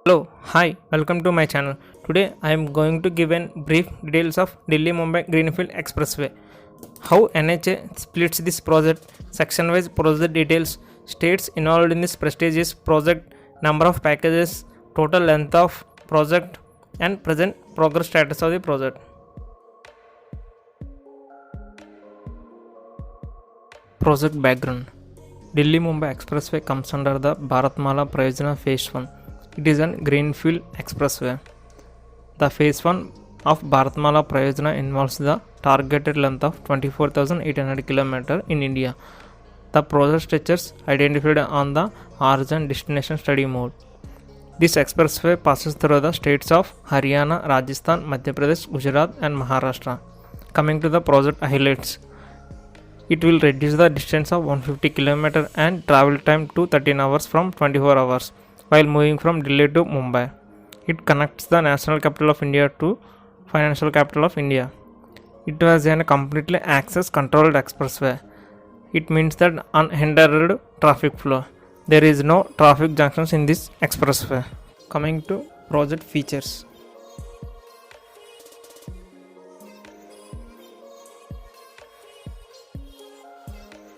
Hello, hi, welcome to my channel. Today I am going to give a brief details of Delhi Mumbai Greenfield Expressway. How NHA splits this project, section wise project details, states involved in this prestigious project, number of packages, total length of project, and present progress status of the project. Project background. Delhi Mumbai Expressway comes under the Bharatmala Prayojana Phase 1. It is a greenfield expressway. The Phase 1 of Bharatmala Prayojana involves the targeted length of 24,800 km in India. The project stretches identified on the origin destination study mode. This expressway passes through the states of Haryana, Rajasthan, Madhya Pradesh, Gujarat, and Maharashtra. Coming to the project highlights, it will reduce the distance of 150 km and travel time to 13 hours from 24 hours while moving from Delhi to Mumbai. It connects the national capital of India to financial capital of India. It was a completely access controlled expressway. It means that unhindered traffic flow. There is no traffic junctions in this expressway. Coming to project features.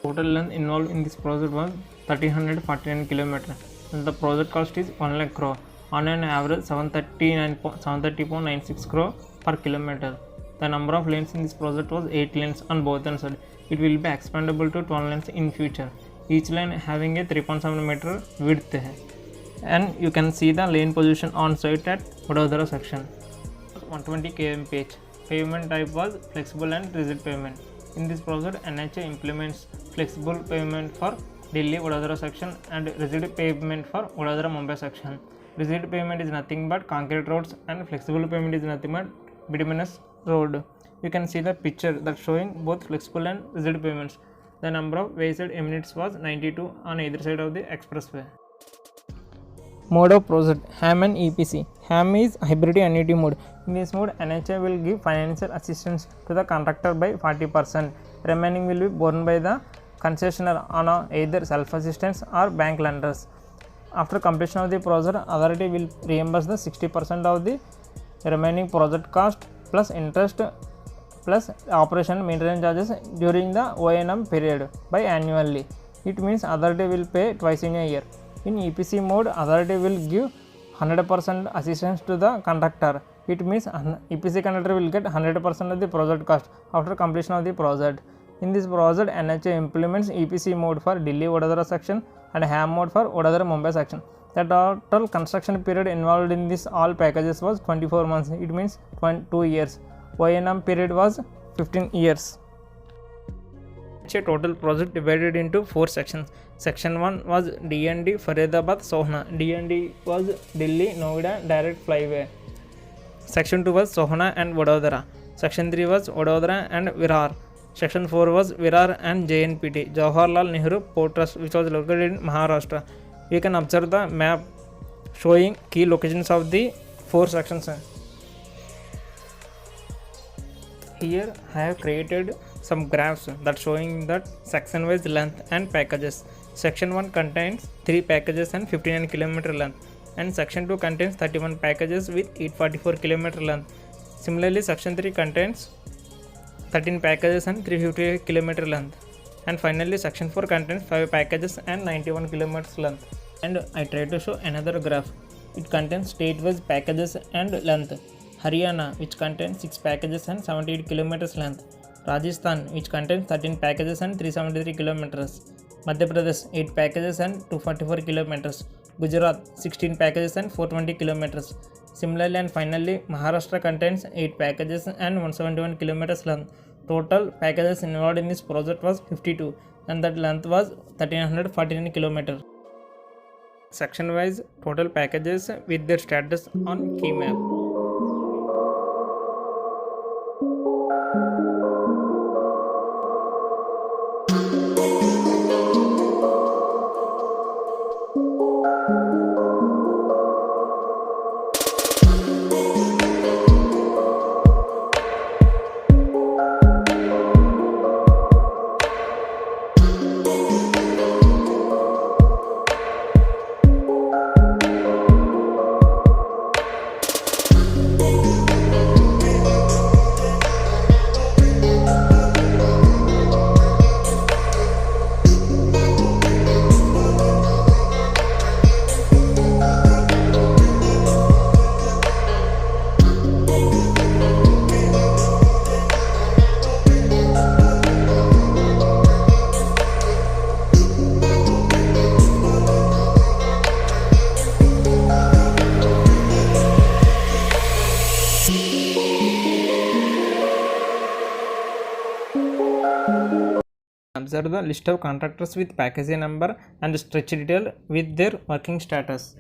Total length involved in this project was 1349 km. The project cost is 1 lakh crore. On an average 730.96 crore per kilometer. The number of lanes in this project was 8 lanes on both ends. It will be expandable to 12 lanes in future. Each lane having a 3.7 meter width. And you can see the lane position on site at Vadodara section. 120 kmph. Pavement type was flexible and rigid pavement. In this project, NHA implements flexible pavement for Delhi Vadodara section and rigid pavement for Vadodara Mumbai section. Rigid pavement is nothing but concrete roads and flexible pavement is nothing but bituminous road. You can see the picture that showing both flexible and rigid pavements. The number of wayside units was 92 on either side of the expressway. Mode of project HAM and EPC. HAM is hybrid annuity mode. In this mode, NHA will give financial assistance to the contractor by 40%. Remaining will be borne by the concessionaire on either self-assistance or bank lenders. After completion of the project, authority will reimburse the 60% of the remaining project cost plus interest plus operation maintenance charges during the O&M period by annually. It means authority will pay twice in a year. In EPC mode, authority will give 100% assistance to the contractor. It means EPC contractor will get 100% of the project cost after completion of the project. In this project, NHA implements EPC mode for Delhi Vadodara section and HAM mode for Vadodara Mumbai section. The total construction period involved in this all packages was 24 months. It means 2 years. O&M period was 15 years. Total project divided into 4 sections. Section 1 was D&D Faridabad Sohna. D&D was Delhi Noida direct flyway. Section 2 was Sohna and Vadodara. Section 3 was Vadodara and Virar. Section 4 was Virar and JNPT, Jawaharlal Nehru Port Trust, which was located in Maharashtra. You can observe the map showing key locations of the 4 sections. Here I have created some graphs that showing that section wise length and packages. Section 1 contains 3 packages and 59 km length, and section 2 contains 31 packages with 844 km length. Similarly, section 3 contains 13 packages and 358 km length, and finally section 4 contains 5 packages and 91 km length. And I try to show another graph. It contains state-wise packages and length. Haryana, which contains 6 packages and 78 km length. Rajasthan, which contains 13 packages and 373 km. Madhya Pradesh, 8 packages and 244 km. Gujarat, 16 packages and 420 km. Similarly and finally, Maharashtra contains 8 packages and 171 km length. Total packages involved in this project was 52 and that length was 1349 km. Section wise total packages with their status on key map. insert the list of contractors with package number and stretch detail with their working status.